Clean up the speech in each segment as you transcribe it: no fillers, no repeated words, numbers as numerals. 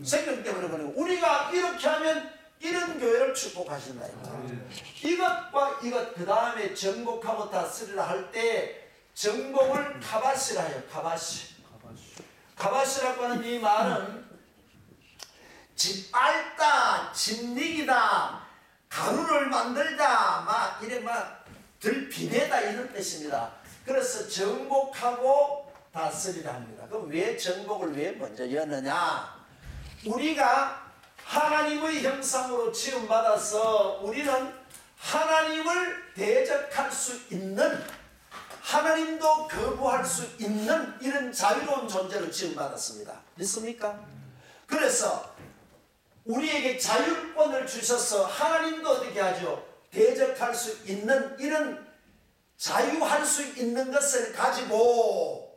생명 때문에 그런 거예요. 우리가 이렇게 하면 이런 교회를 축복하신다. 이것과 이것 그 다음에 정복하고 다스리라 할 때 정복을 카바시라 해요. 카바시라고 하는 이 말은 짓밟다, 짓이기다, 가루를 만들다, 막 이래 막 들비내다 이런 뜻입니다. 그래서 정복하고 다스리라 합니다. 그럼 왜 정복을 왜 먼저 여느냐? 우리가 하나님의 형상으로 지음받아서 우리는 하나님을 대적할 수 있는, 하나님도 거부할 수 있는 이런 자유로운 존재로 지음받았습니다. 믿습니까? 그래서 우리에게 자율권을 주셔서 하나님도 어떻게 하죠? 대적할 수 있는 이런 자유할 수 있는 것을 가지고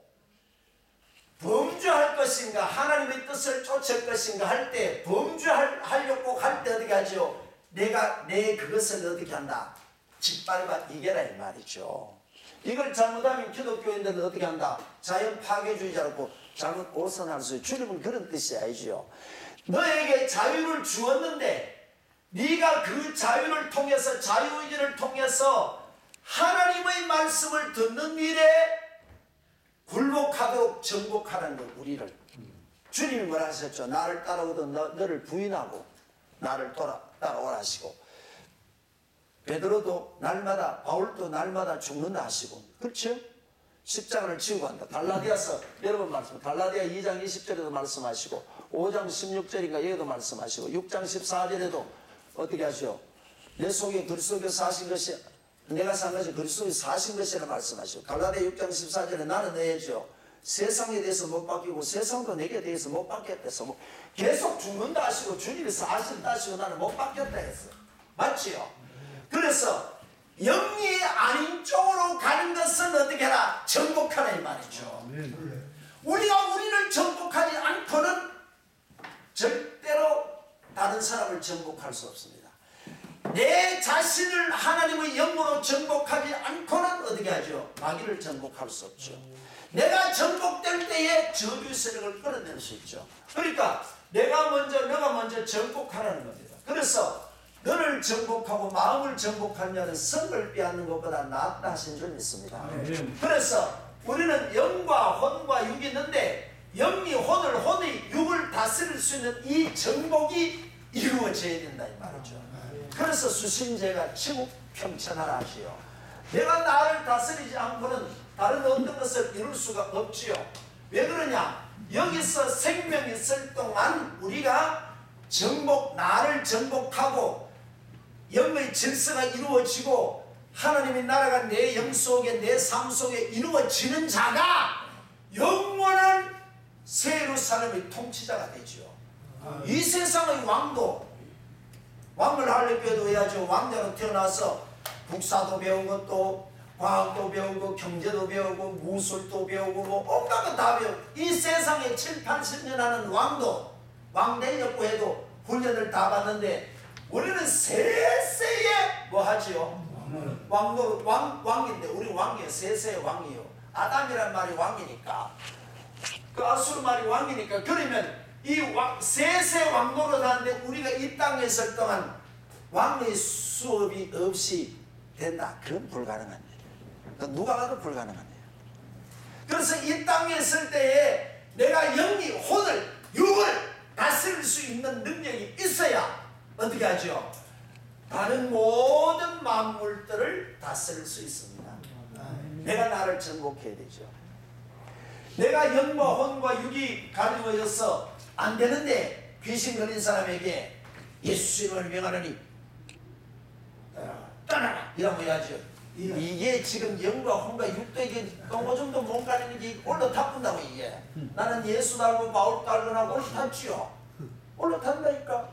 범죄할 것인가 하나님의 뜻을 쫓을 것인가 할 때 범죄하려고 할 때 어떻게 하죠? 내가 내 그것을 어떻게 한다? 짓밟아 이겨라 이 말이죠. 이걸 잘못하면 기독교인들은 어떻게 한다? 자연 파괴주의자라고 잘못 오선할 수 있어요. 주님은 그런 뜻이 아니죠. 너에게 자유를 주었는데 네가 그 자유를 통해서 자유의지를 통해서 하나님의 말씀을 듣는 일에 굴복하도록 정복하라는 것 우리를. 주님이 뭐라 하셨죠? 나를 따라오던 너를 부인하고 나를 따라오라 하시고 베드로도 날마다 바울도 날마다 죽는다 하시고 그렇죠? 십자가를 지고 간다. 갈라디아서 여러 번 말씀 갈라디아 2장 20절에도 말씀하시고 5장 16절인가 여기도 말씀하시고 6장 14절에도 어떻게 하시오? 내 속에 그리스도께 사신 것이 내가 산 것이 그리스도께 사신 것이라 말씀하시고 갈라디아 6장 14절에 나는 너희죠 세상에 대해서 못 바뀌고 세상도 내게 대해서 못 바뀌었다 해서 뭐 계속 죽는다 하시고 주님이 사신다 하시고 나는 못 바뀌었다 했어. 맞지요? 그래서 영이 아닌 쪽으로 가는 것은 어떻게 해라? 정복하라 이 말이죠. 우리가 우리를 정복하지 않고는 절대로 다른 사람을 정복할 수 없습니다. 내 자신을 하나님의 영으로 정복하지 않고는 어떻게 하죠? 마귀를 정복할 수 없죠. 내가 정복될 때에 저주 세력을 끌어낼 수 있죠. 그러니까 너가 먼저 정복하라는 겁니다. 그래서 너를 정복하고 마음을 정복하냐는 성을 빼앗는 것보다 낫다 하신 줄 믿습니다. 그래서 우리는 영과 혼과 육이 있는데 영이 혼이 육을 다스릴 수 있는 이 정복이 이루어져야 된다 이 말이죠. 그래서 수신제가 치국평천하라 하시오. 내가 나를 다스리지 않고는 다른 어떤 것을 이룰 수가 없지요. 왜 그러냐? 여기서 생명이 있을 동안 우리가 나를 정복하고 영의 질서가 이루어지고 하나님의 나라가 내 영 속에 내 삶 속에 이루어지는 자가 영원한 새 예루살렘의 통치자가 되죠. 이 세상의 왕을 하려고 해도 해야죠. 왕자로 태어나서 국사도 배우고 또 과학도 배우고 경제도 배우고 무술도 배우고 뭐 온갖 것 다 배우고 이 세상에 7, 80년 하는 왕 되려고 해도 훈련을 다 받는데 우리는 세세에 뭐 하지요? 왕인데 우리 왕이에요. 세세의 왕이에요. 아담이란 말이 왕이니까 그 아수르 말이 왕이니까 그러면 이 세세 왕노릇 하는데 우리가 이 땅에 있을 동안 왕의 수업이 없이 된다. 그건 불가능한 일이에요. 누가 봐도 불가능한 일이에요. 그래서 이 땅에 있을 때에 내가 영이 혼을 육을 다스릴 수 있는 능력이 있어야 어떻게 하죠? 다른 모든 만물들을 다스릴 수 있습니다. 내가 나를 정복해야 되죠. 내가 영과 혼과 육이 가지고져서 안 되는데 귀신 걸린 사람에게 예수님을 명하노니 떠나라 이라고 해야죠. 이게 지금 영과 혼과 육도 이게 똥오줌도 못 가리는 게 올라타본다고 이게. 나는 예수 닮고 바울 닮으라고 올라탔지요. 올라탄다니까.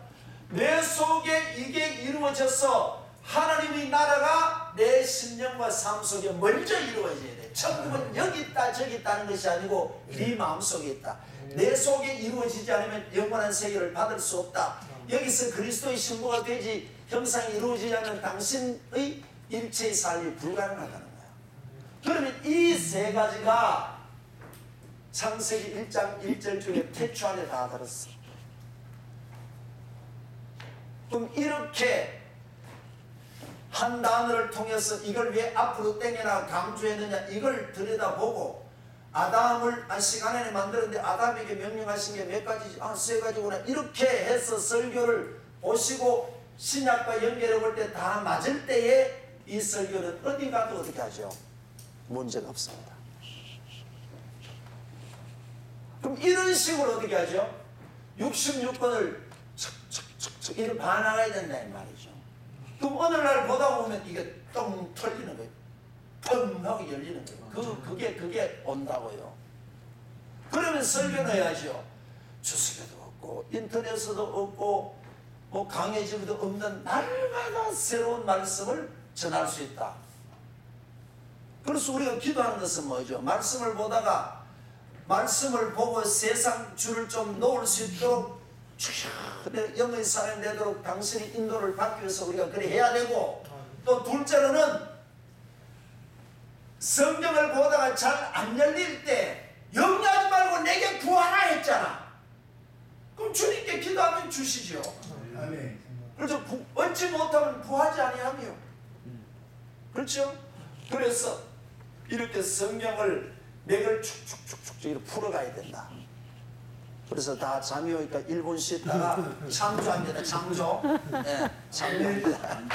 내 속에 이게 이루어져서 하나님의 나라가 내 심령과 삶 속에 먼저 이루어져야 돼. 천국은 여기 있다 저기 있다는 것이 아니고 네 마음속에 있다. 내 속에 이루어지지 않으면 영원한 세계를 받을 수 없다. 여기서 그리스도의 신부가 되지 형상이 이루어지지 않으면 당신의 일체의 삶이 불가능하다는 거야. 그러면 이 세 가지가 창세기 1장 1절 중에 태초 안에 다 들었어. 그럼 이렇게 한 단어를 통해서 이걸 왜 앞으로 땡겨나 강조했느냐, 이걸 들여다보고 아담을 시간에 만들었는데 아담에게 명령하신 게 몇 가지지? 세 가지구나. 이렇게 해서 설교를 보시고 신약과 연결해 볼 때 다 맞을 때에 이 설교는 어디 가도 어떻게 하죠? 문제가 없습니다. 그럼 이런 식으로 어떻게 하죠? 66권을 척척척척 이렇게 반나가야 된다 이 말이죠. 그럼 어느 날 보다 보면 이게 똥 털리는 거예요. 뻥 하고 열리는 거예요. 그게 온다고요. 그러면 설교는 해야죠. 주석에도 없고 인터넷에도 없고 뭐 강해지고도 없는 날마다 새로운 말씀을 전할 수 있다. 그래서 우리가 기도하는 것은 뭐죠? 말씀을 보다가 말씀을 보고 세상 줄을 좀 놓을 수 있도록 내 영의 사람이 되도록 당신이 인도를 받기 위해서 우리가 그래 해야 되고, 또 둘째로는 성경을 보다가 잘 안 열릴 때 염려하지 말고 내게 구하라 했잖아. 그럼 주님께 기도하면 주시죠. 아멘. 그래서 얻지 못하면 구하지 아니하며, 그렇죠? 그래서 이렇게 성경을 맥을 축축축축 이렇게 풀어가야 된다. 그래서 다 잠이 오니까 1분 쉬다가 창조합니다. 창조. 네, 창조합니다.